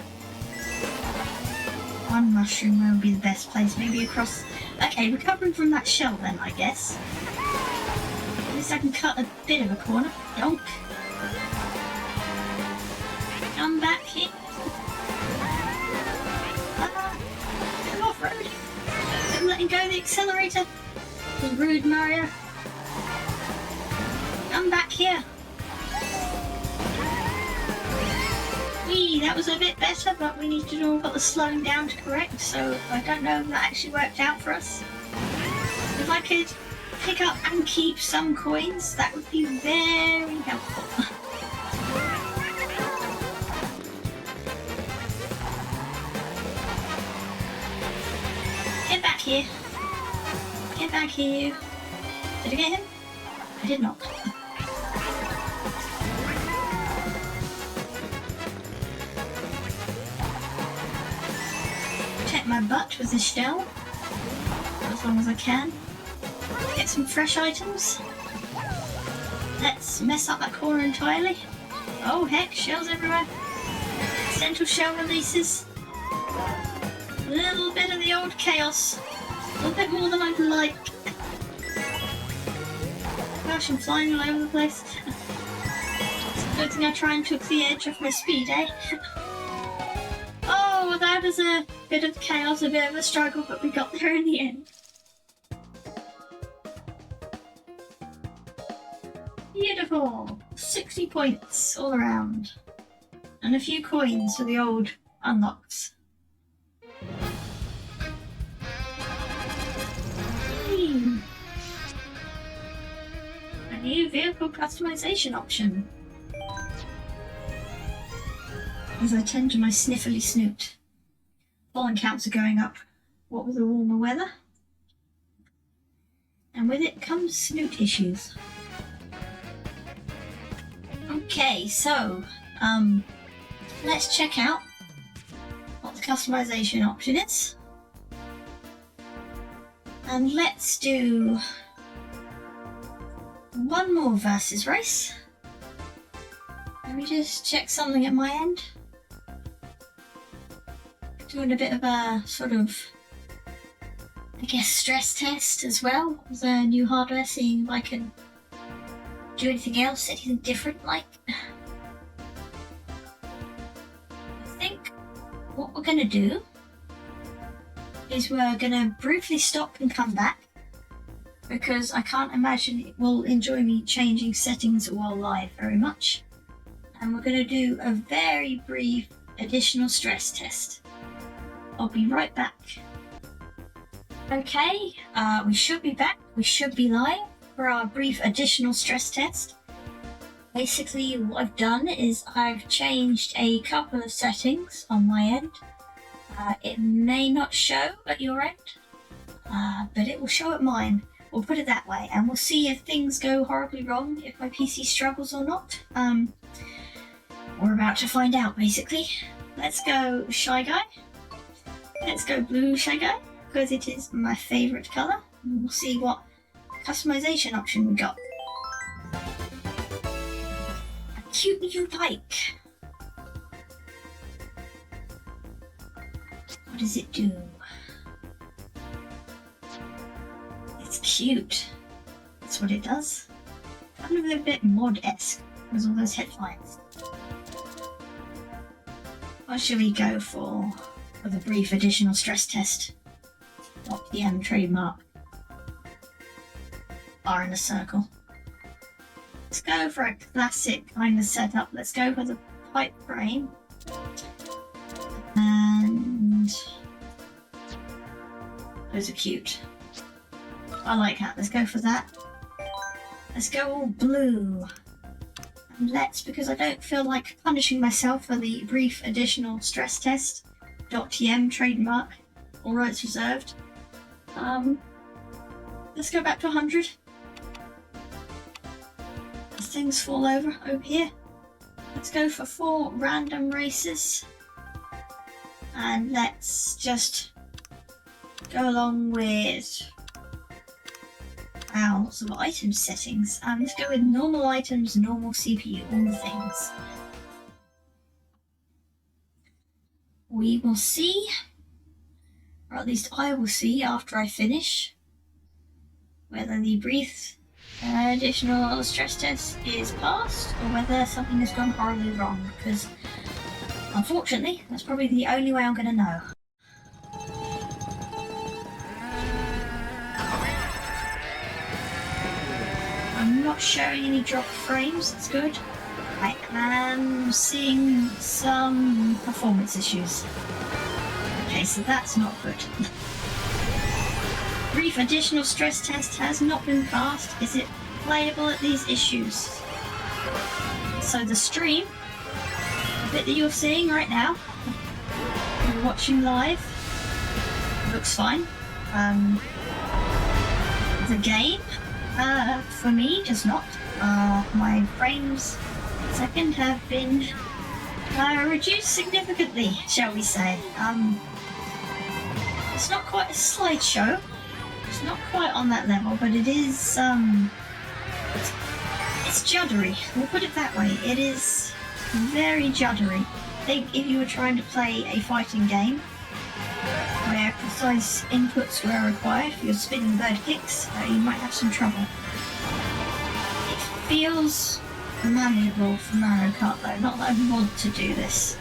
One mushroom would be the best place, maybe across... Okay, recovering from that shell then, I guess. At least I can cut a bit of a corner. Donk. Come back here. I'm off-roading. I'm letting go of the accelerator. Be rude, Mario. Come back here. Whee, that was a bit better, but we need to do all got the slowing down to correct, so I don't know if that actually worked out for us. If I could pick up and keep some coins, that would be very helpful. Get back here. Get back here. Did I get him? I did not. Protect my butt with this shell. As long as I can. Get some fresh items. Let's mess up that corner entirely. Oh heck, shells everywhere. Central shell releases. A little bit of the old chaos. A little bit more than I'd like. Gosh, I'm flying all over the place. It's a good thing I try and took the edge off my speed, eh? Oh, that was a bit of chaos, a bit of a struggle, but we got there in the end. Beautiful! 60 points all around. And a few coins for the old unlocks. A new vehicle customization option. As I tend to my sniffly snoot. Pollen counts are going up. What with the warmer weather? And with it comes snoot issues. Okay, so let's check out what the customization option is. And let's do one more versus race. Let me just check something at my end. Doing a bit of a sort of, I guess, stress test as well with the new hardware, seeing if I can do anything else, anything different like. I think what we're gonna do is we're gonna briefly stop and come back, because I can't imagine it will enjoy me changing settings while live very much. And we're gonna do a very brief additional stress test. I'll be right back. Okay, we should be back. We should be live for our brief additional stress test. Basically, what I've done is I've changed a couple of settings on my end. It may not show at your end, but it will show at mine. We'll put it that way, and we'll see if things go horribly wrong, if my PC struggles or not. We're about to find out, basically. Let's go Shy Guy. Let's go blue Shy Guy, because it is my favourite colour. We'll see what customization option we got. A cute new bike. What does it do? It's cute. That's what it does. Kind of a bit mod-esque with all those headlines. What should we go for the brief additional stress test? Not the M trademark. R in a circle. Let's go for a classic kind of setup. Let's go for the pipe frame. And and those are cute. I like that. Let's go for that. Let's go all blue. And let's, because I don't feel like punishing myself for the brief additional stress test. .tm trademark. All rights reserved. Let's go back to 100. As things fall over here. Let's go for 4 random races. And let's just go along with lots of item settings. Let's go with normal items, normal CPU, all the things. We will see, or at least I will see after I finish, whether the brief additional stress test is passed or whether something has gone horribly wrong, because unfortunately that's probably the only way I'm going to know. I'm not showing any dropped frames, that's good. I am seeing some performance issues. Okay, so that's not good. Brief additional stress test has not been passed. Is it playable at these issues? So the stream, the bit that you're seeing right now, you're watching live, looks fine. The game, for me, does not. My frames per second have been reduced significantly, shall we say. It's not quite a slideshow. It's not quite on that level, but it is, it's juddery. We'll put it that way. It is very juddery. I think if you were trying to play a fighting game where precise inputs were required for your spinning bird kicks, you might have some trouble. It feels manageable for Mario Kart though, not that I want to do this.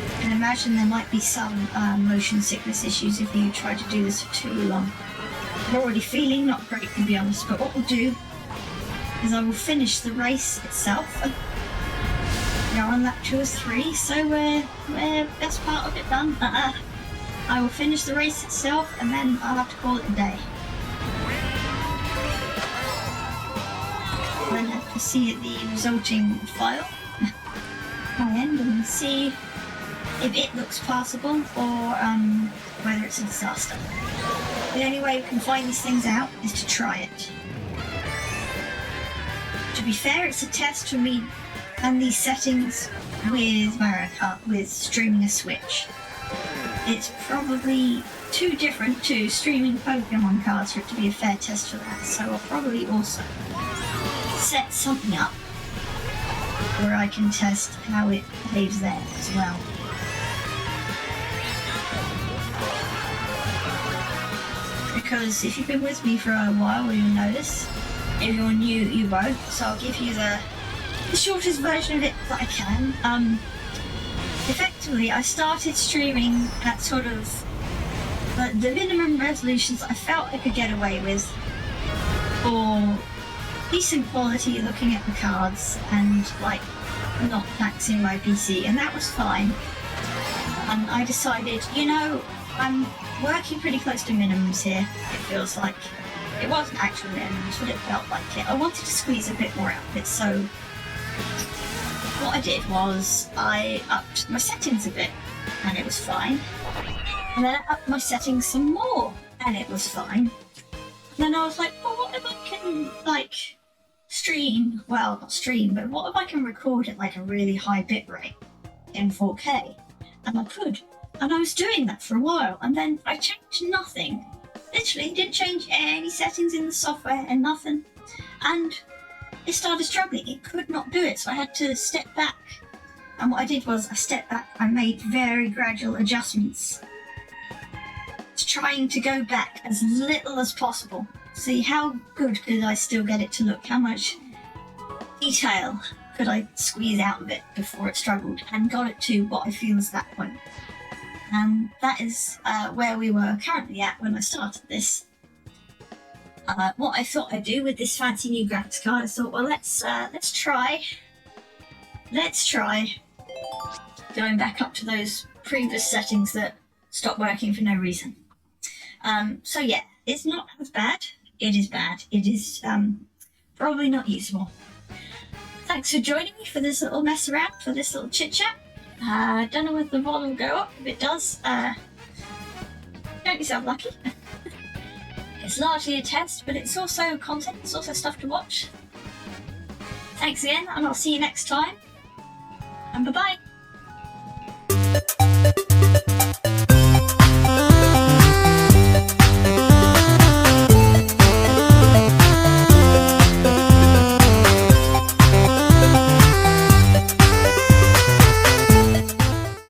I can imagine there might be some motion sickness issues if you try to do this for too long. I'm already feeling not great, to be honest, but what we'll do is I will finish the race itself. We're on lap 2 or 3, so we're best part of it done. I will finish the race itself and then I'll have to call it a day. Then have to see the resulting file my end and see if it looks passable or whether it's a disaster. The only way we can find these things out is to try it. To be fair, it's a test for me and these settings with Mario Kart, with streaming a Switch. It's probably too different to streaming Pokemon cards for it to be a fair test for that, so I'll probably also set something up where I can test how it behaves there as well. Because if you've been with me for a while, you'll notice. If you're new, you won't, so I'll give you the shortest version of it that I can. Effectively, I started streaming at sort of the minimum resolutions I felt I could get away with for decent quality looking at the cards and like not taxing my PC, and that was fine. And I decided, you know, I'm working pretty close to minimums here. It feels like it wasn't actual minimums, but it felt like it. I wanted to squeeze a bit more out of it, so what I did was I upped my settings a bit, and it was fine. And then I upped my settings some more, and it was fine. And then I was like, well, what if I can, like, stream, well, not stream, but what if I can record at, like, a really high bitrate in 4K? And I could. And I was doing that for a while, and then I changed nothing. Literally, didn't change any settings in the software and nothing. And it started struggling. It could not do it, so I had to step back. And what I did was I stepped back, I made very gradual adjustments, trying to go back as little as possible. See how good could I still get it to look, how much detail could I squeeze out of it before it struggled, and got it to what I feel is that point. And that is where we were currently at when I started this. What I thought I'd do with this fancy new graphics card, I thought, well, let's try going back up to those previous settings that stopped working for no reason. So yeah, it's not as bad. It is bad. It is probably not usable. Thanks for joining me for this little mess around, for this little chit chat. Don't know if the volume will go up. If it does, don't yourself lucky. It's largely a test, but it's also content. It's also stuff to watch. Thanks again, and I'll see you next time. And bye-bye.